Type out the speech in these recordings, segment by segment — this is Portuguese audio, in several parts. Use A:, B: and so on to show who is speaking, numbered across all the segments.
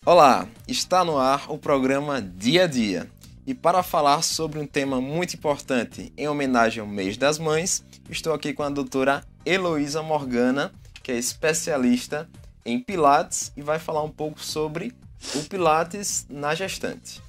A: Olá, está no ar o programa Dia a Dia. E para falar sobre um tema muito importante em homenagem ao Mês das Mães, estou aqui com a doutora Heloísa Morgana, que é especialista em Pilates e vai falar um pouco sobre o Pilates na gestante.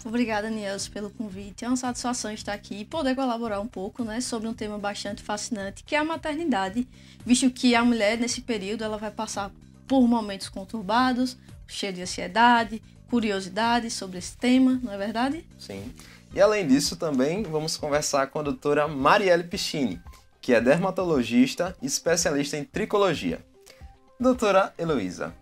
B: Obrigada, Niels, pelo convite. É uma satisfação estar aqui e poder colaborar um pouco, sobre um tema bastante fascinante, que é a maternidade, visto que a mulher, nesse período, ela vai passar por momentos conturbados, cheio de ansiedade, curiosidade sobre esse tema, não é verdade?
A: Sim. E além disso também vamos conversar com a doutora Marielle Piccini, que é dermatologista e especialista em tricologia. Doutora Heloísa,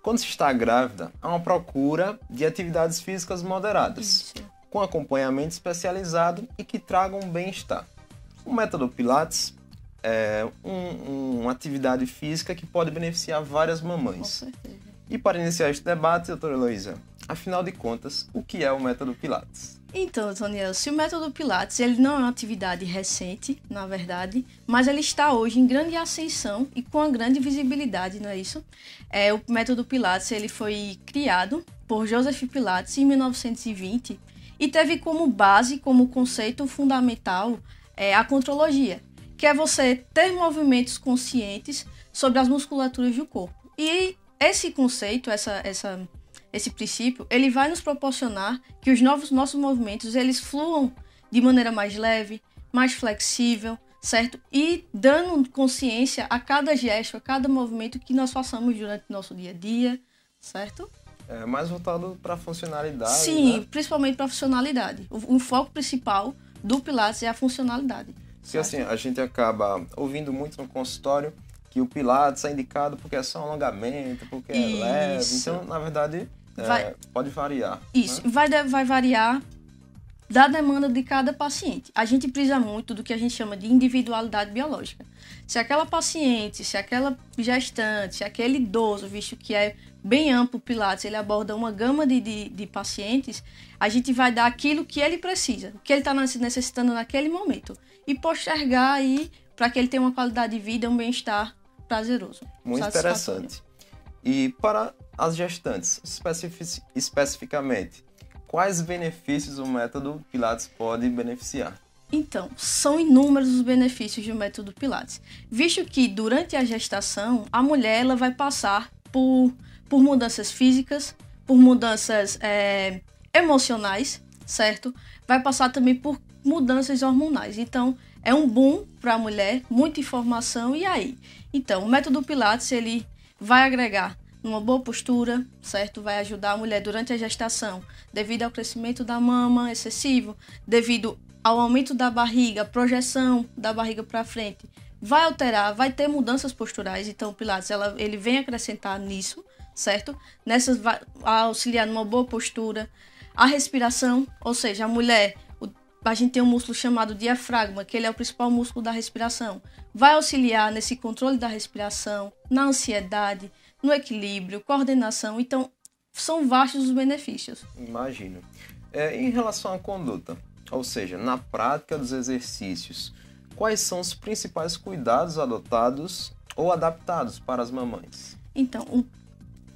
A: quando se está grávida, há uma procura de atividades físicas moderadas,
B: Isso.
A: com acompanhamento especializado e que tragam bem-estar. O método Pilates é uma atividade física que pode beneficiar várias mamães.
B: Com certeza.
A: E para iniciar este debate, doutora Heloísa, afinal de contas, o que é o método Pilates?
B: Então, Daniel, se o método Pilates ele não é uma atividade recente, na verdade, mas ele está hoje em grande ascensão e com uma grande visibilidade, não é isso? O método Pilates ele foi criado por Joseph Pilates em 1920 e teve como base, como conceito fundamental, a contrologia, que é você ter movimentos conscientes sobre as musculaturas do corpo. E esse conceito, esse princípio, ele vai nos proporcionar que os nossos movimentos, eles fluam de maneira mais leve, mais flexível, certo? E dando consciência a cada gesto, a cada movimento que nós façamos durante o nosso dia a dia, certo?
A: É mais voltado para a funcionalidade,
B: Sim,
A: né?
B: Principalmente para a funcionalidade. O foco principal do Pilates é a funcionalidade.
A: Porque assim, a gente acaba ouvindo muito no consultório que o Pilates é indicado porque é só um alongamento, porque é leve. Então, na verdade, pode variar.
B: Isso,
A: né?
B: vai variar da demanda de cada paciente. A gente precisa muito do que a gente chama de individualidade biológica. Se aquela paciente, se aquela gestante, se aquele idoso, visto que é bem amplo o Pilates, ele aborda uma gama de pacientes, a gente vai dar aquilo que ele precisa, o que ele está necessitando naquele momento. E postergar aí para que ele tenha uma qualidade de vida, um bem-estar prazeroso.
A: Muito interessante. E para as gestantes, especificamente, quais benefícios o método Pilates pode beneficiar?
B: Então, são inúmeros os benefícios do método Pilates, visto que durante a gestação, a mulher ela vai passar por mudanças físicas, por mudanças emocionais, certo? Vai passar também por mudanças hormonais. Então, é um boom para a mulher, muita informação, e aí? Então, o método Pilates, ele vai agregar uma boa postura, certo? Vai ajudar a mulher durante a gestação, devido ao crescimento da mama excessivo, devido ao aumento da barriga, projeção da barriga para frente. Vai alterar, vai ter mudanças posturais, então o Pilates, ele vem acrescentar nisso, certo? Nessas vai auxiliar numa boa postura. A respiração, ou seja, a mulher... A gente tem um músculo chamado diafragma, que ele é o principal músculo da respiração. Vai auxiliar nesse controle da respiração, na ansiedade, no equilíbrio, coordenação. Então, são vastos os benefícios.
A: Imagino. Em relação à conduta, ou seja, na prática dos exercícios, quais são os principais cuidados adotados ou adaptados para as mamães?
B: Então,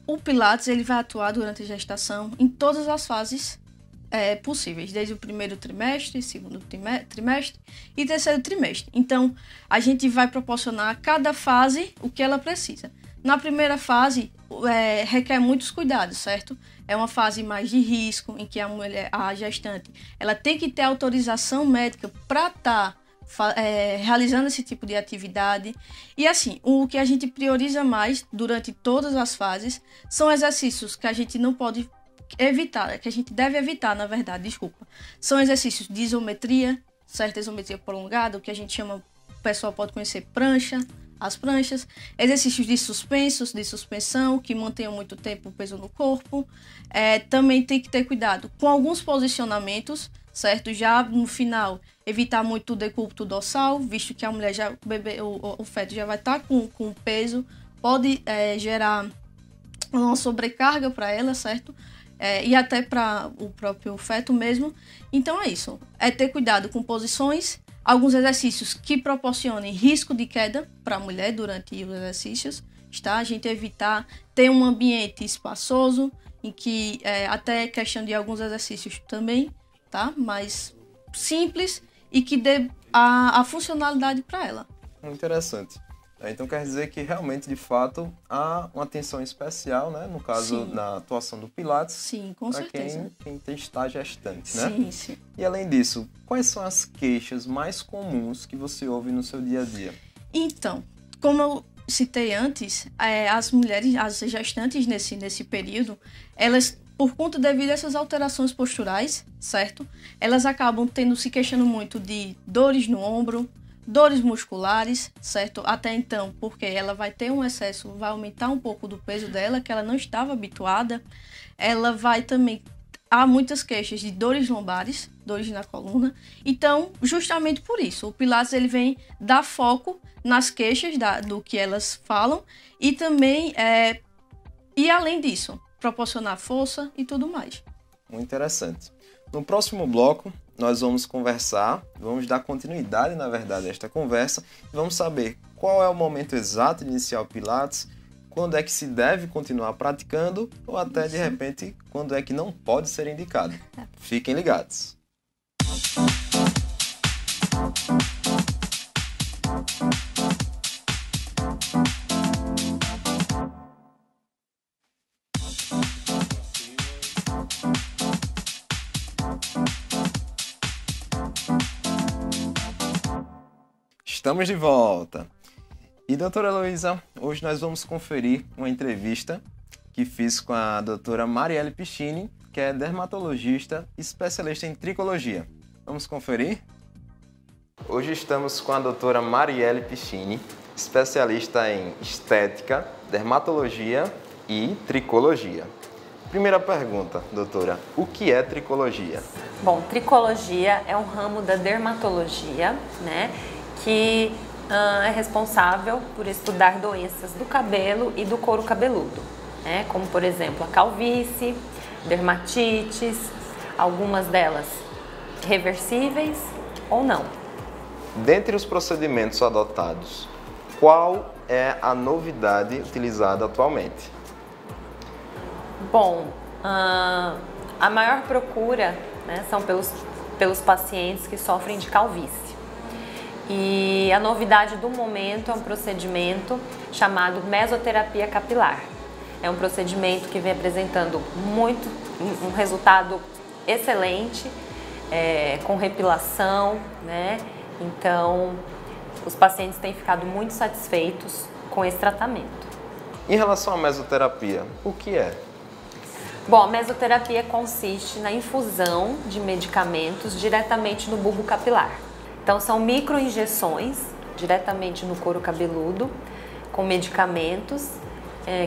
B: o Pilates ele vai atuar durante a gestação em todas as fases possíveis, desde o primeiro trimestre, segundo trimestre e terceiro trimestre. Então, a gente vai proporcionar a cada fase o que ela precisa. Na primeira fase, requer muitos cuidados, certo? É uma fase mais de risco, em que a gestante, ela tem que ter autorização médica para estar realizando esse tipo de atividade. E assim, o que a gente prioriza mais durante todas as fases são exercícios que a gente não pode evitar, que a gente deve evitar, na verdade, desculpa. São exercícios de isometria, certa isometria prolongada, o que a gente chama, o pessoal pode conhecer as pranchas, exercícios de suspensão, que mantenham muito tempo o peso no corpo. Também tem que ter cuidado com alguns posicionamentos, certo? Já no final, evitar muito o decúbito dorsal, visto que a mulher o feto já vai estar com peso, pode gerar uma sobrecarga para ela, certo? E até para o próprio feto mesmo. Então é isso. É ter cuidado com posições, alguns exercícios que proporcionem risco de queda para a mulher durante os exercícios, tá? A gente evitar ter um ambiente espaçoso, em que até questão de alguns exercícios também, tá? Mais simples e que dê a funcionalidade para ela.
A: Muito interessante. Então quer dizer que realmente, de fato, há uma atenção especial, né? No caso,
B: Sim.
A: na atuação do Pilates.
B: Sim, com certeza.
A: Quem está gestante, né?
B: Sim, sim.
A: E além disso, quais são as queixas mais comuns que você ouve no seu dia a dia?
B: Então, como eu citei antes, as mulheres, as gestantes nesse período, elas, por conta devido a essas alterações posturais, certo? Elas acabam se queixando muito de dores no ombro, dores musculares, certo? Até então, porque ela vai ter um excesso, vai aumentar um pouco do peso dela, que ela não estava habituada. Ela vai também... Há muitas queixas de dores lombares, dores na coluna. Então, justamente por isso, o Pilates ele vem dar foco nas queixas do que elas falam e também, e além disso, proporcionar força e tudo mais.
A: Muito interessante. No próximo bloco, nós vamos conversar, vamos dar continuidade, na verdade, a esta conversa. Vamos saber qual é o momento exato de iniciar o Pilates, quando é que se deve continuar praticando ou até, de repente, quando é que não pode ser indicado. Fiquem ligados. Estamos de volta. E, doutora Heloísa, hoje nós vamos conferir uma entrevista que fiz com a doutora Marielle Piccini, que é dermatologista e especialista em tricologia. Vamos conferir? Hoje estamos com a doutora Marielle Piccini, especialista em estética, dermatologia e tricologia. Primeira pergunta, doutora, o que é tricologia?
C: Bom, tricologia é um ramo da dermatologia, né, que é responsável por estudar doenças do cabelo e do couro cabeludo, né, como por exemplo a calvície, dermatites, algumas delas reversíveis ou não.
A: Dentre os procedimentos adotados, qual é a novidade utilizada atualmente?
C: Bom, a maior procura, né, são pelos pacientes que sofrem de calvície. E a novidade do momento é um procedimento chamado mesoterapia capilar. É um procedimento que vem apresentando um resultado excelente, com repilação, né? Então, os pacientes têm ficado muito satisfeitos com esse tratamento.
A: Em relação à mesoterapia, o que é?
C: Bom, a mesoterapia consiste na infusão de medicamentos diretamente no bulbo capilar. Então, são microinjeções diretamente no couro cabeludo, com medicamentos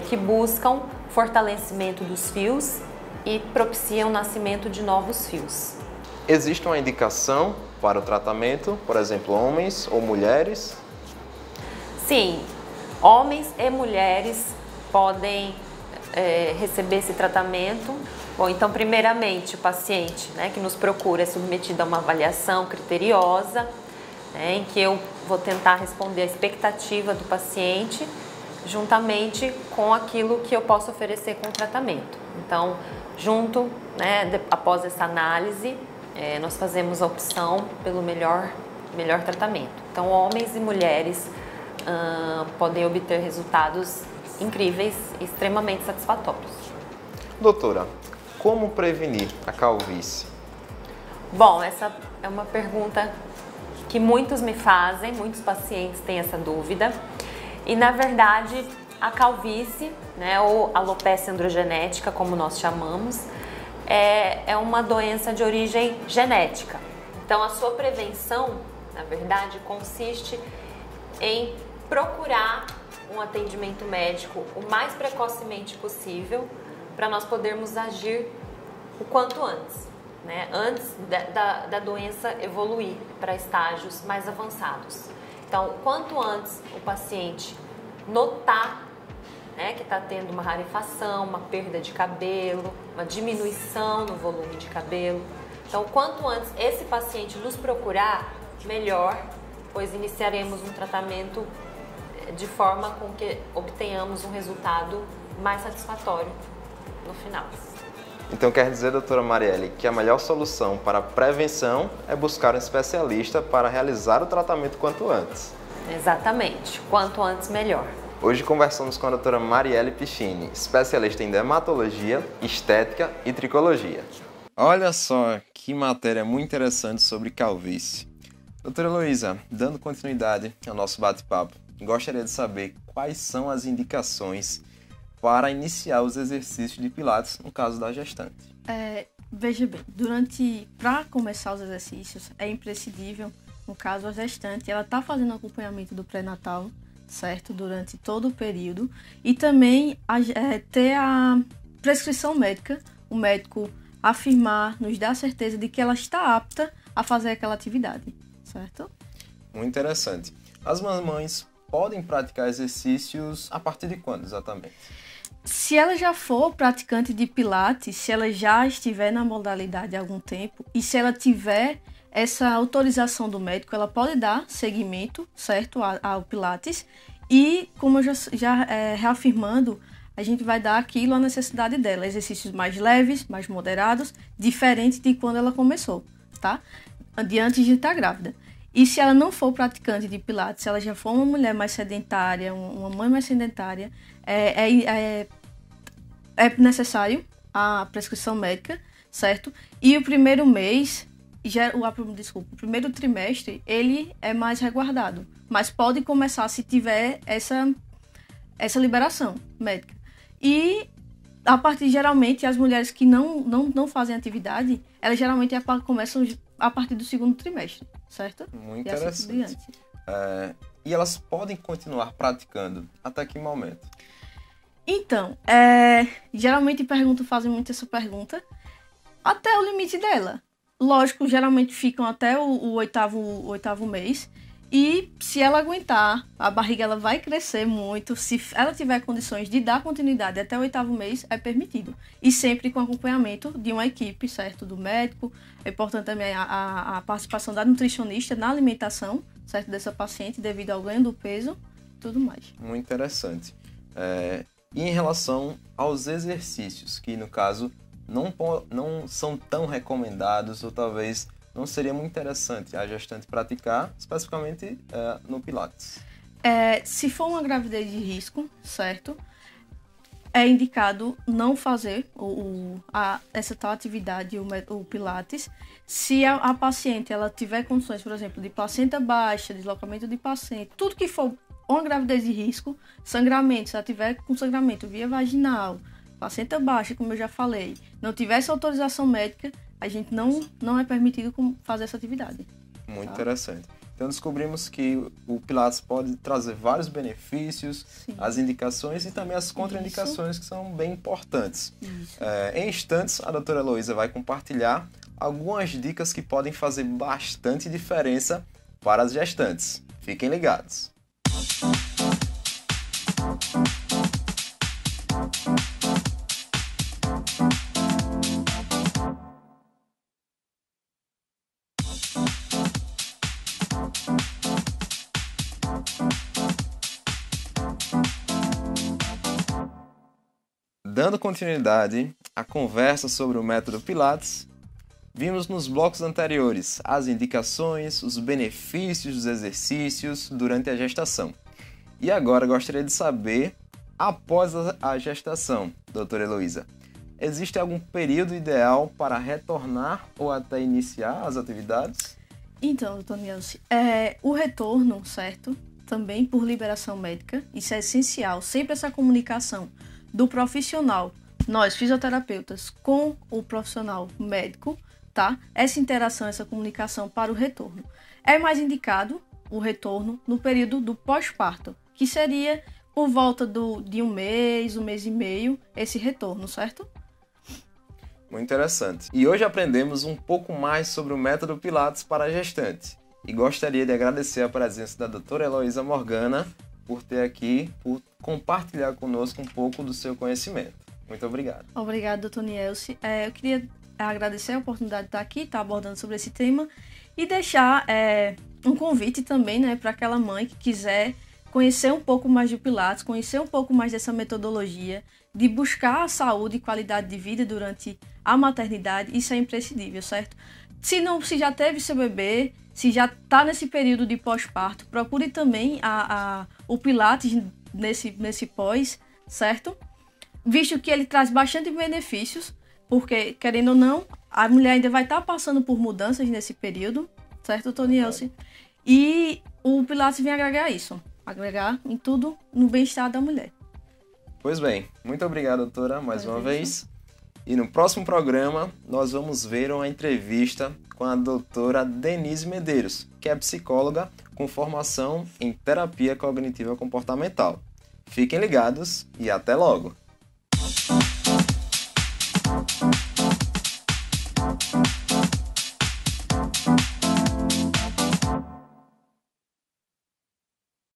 C: que buscam fortalecimento dos fios e propiciam o nascimento de novos fios.
A: Existe uma indicação para o tratamento, por exemplo, homens ou mulheres?
C: Sim, homens e mulheres podem receber esse tratamento. Bom, então, primeiramente, o paciente, né, que nos procura é submetido a uma avaliação criteriosa, né, em que eu vou tentar responder à expectativa do paciente, juntamente com aquilo que eu posso oferecer com o tratamento. Então, após essa análise, nós fazemos a opção pelo melhor tratamento. Então, homens e mulheres podem obter resultados incríveis e extremamente satisfatórios.
A: Doutora, como prevenir a calvície?
C: Bom, essa é uma pergunta que muitos me fazem, muitos pacientes têm essa dúvida. E, na verdade, a calvície, né, ou alopecia androgenética, como nós chamamos, é uma doença de origem genética. Então, a sua prevenção, na verdade, consiste em procurar um atendimento médico o mais precocemente possível para nós podermos agir o quanto antes, né? Antes da doença evoluir para estágios mais avançados. Então, quanto antes o paciente notar, né, que está tendo uma rarefação, uma perda de cabelo, uma diminuição no volume de cabelo. Então, quanto antes esse paciente nos procurar, melhor, pois iniciaremos um tratamento de forma com que obtenhamos um resultado mais satisfatório no final.
A: Então quer dizer, doutora Marielle, que a melhor solução para a prevenção é buscar um especialista para realizar o tratamento quanto antes.
C: Exatamente, quanto antes melhor.
A: Hoje conversamos com a doutora Marielle Piccini, especialista em dermatologia, estética e tricologia. Olha só que matéria muito interessante sobre calvície. Doutora Heloísa, dando continuidade ao nosso bate-papo, gostaria de saber quais são as indicações para iniciar os exercícios de Pilates no caso da gestante.
B: Veja bem, para começar os exercícios é imprescindível, no caso a gestante, ela está fazendo acompanhamento do pré-natal, certo? Durante todo o período, e também ter a prescrição médica, o médico afirmar, nos dar certeza de que ela está apta a fazer aquela atividade, certo?
A: Muito interessante. As mamães podem praticar exercícios a partir de quando exatamente?
B: Se ela já for praticante de Pilates, se ela já estiver na modalidade há algum tempo e se ela tiver essa autorização do médico, ela pode dar seguimento, certo, ao Pilates e, como eu já reafirmando, a gente vai dar aquilo à necessidade dela, exercícios mais leves, mais moderados, diferente de quando ela começou, tá? Antes de estar grávida. E se ela não for praticante de Pilates, se ela já for uma mulher mais sedentária, uma mãe mais sedentária, é necessário a prescrição médica, certo? E o primeiro mês, o primeiro trimestre, ele é mais resguardado, mas pode começar se tiver essa liberação médica. E a partir, geralmente, as mulheres que não fazem atividade, elas geralmente começam a partir do segundo trimestre, certo?
A: Muito interessante. E elas podem continuar praticando até que momento?
B: Então, geralmente fazem muito essa pergunta até o limite dela. Lógico, geralmente ficam até o oitavo mês. E se ela aguentar, a barriga ela vai crescer muito. Se ela tiver condições de dar continuidade até o 8º mês, é permitido. E sempre com acompanhamento de uma equipe, certo? Do médico. É importante também a participação da nutricionista na alimentação, certo? Dessa paciente, devido ao ganho do peso e tudo mais.
A: Muito interessante. E em relação aos exercícios, que no caso não são tão recomendados ou talvez não seria muito interessante a gestante praticar, especificamente no Pilates?
B: Se for uma gravidez de risco, certo? É indicado não fazer essa tal atividade, o Pilates, se a paciente ela tiver condições, por exemplo, de placenta baixa, deslocamento de placenta, tudo que for uma gravidez de risco, sangramento, se ela tiver com sangramento via vaginal, placenta baixa, como eu já falei, não tiver essa autorização médica, a gente não é permitido fazer essa atividade.
A: Muito interessante. Então descobrimos que o Pilates pode trazer vários benefícios, sim, as indicações e também as contraindicações, que são bem importantes. Em instantes, a doutora Heloísa vai compartilhar algumas dicas que podem fazer bastante diferença para as gestantes. Fiquem ligados. Dando continuidade à conversa sobre o método Pilates, vimos nos blocos anteriores as indicações, os benefícios dos exercícios durante a gestação. E agora gostaria de saber, após a gestação, doutora Heloísa, existe algum período ideal para retornar ou até iniciar as atividades?
B: Então, doutor Nilce, o retorno, certo? Também por liberação médica, isso é essencial, sempre essa comunicação do profissional, nós fisioterapeutas, com o profissional médico, tá? Essa interação, essa comunicação para o retorno. É mais indicado o retorno no período do pós-parto, que seria por volta de um mês e meio, esse retorno, certo?
A: Muito interessante. E hoje aprendemos um pouco mais sobre o método Pilates para a gestante. E gostaria de agradecer a presença da doutora Heloísa Morgana por compartilhar conosco um pouco do seu conhecimento. Muito obrigado.
B: Obrigada, doutor Nielce. Eu queria agradecer a oportunidade de estar aqui, estar abordando sobre esse tema e deixar um convite também, né, para aquela mãe que quiser conhecer um pouco mais do Pilates, conhecer um pouco mais dessa metodologia, de buscar a saúde e qualidade de vida durante a maternidade. Isso é imprescindível, certo? Se já teve seu bebê, se já está nesse período de pós-parto, procure também o Pilates nesse pós, certo? Visto que ele traz bastante benefícios, porque, querendo ou não, a mulher ainda vai estar passando por mudanças nesse período, certo, Tonielce? E o Pilates vem agregar isso, agregar em tudo no bem-estar da mulher.
A: Pois bem, muito obrigado, doutora, mais uma vez. E no próximo programa, nós vamos ver uma entrevista com a doutora Denise Medeiros, que é psicóloga com formação em terapia cognitiva comportamental. Fiquem ligados e até logo!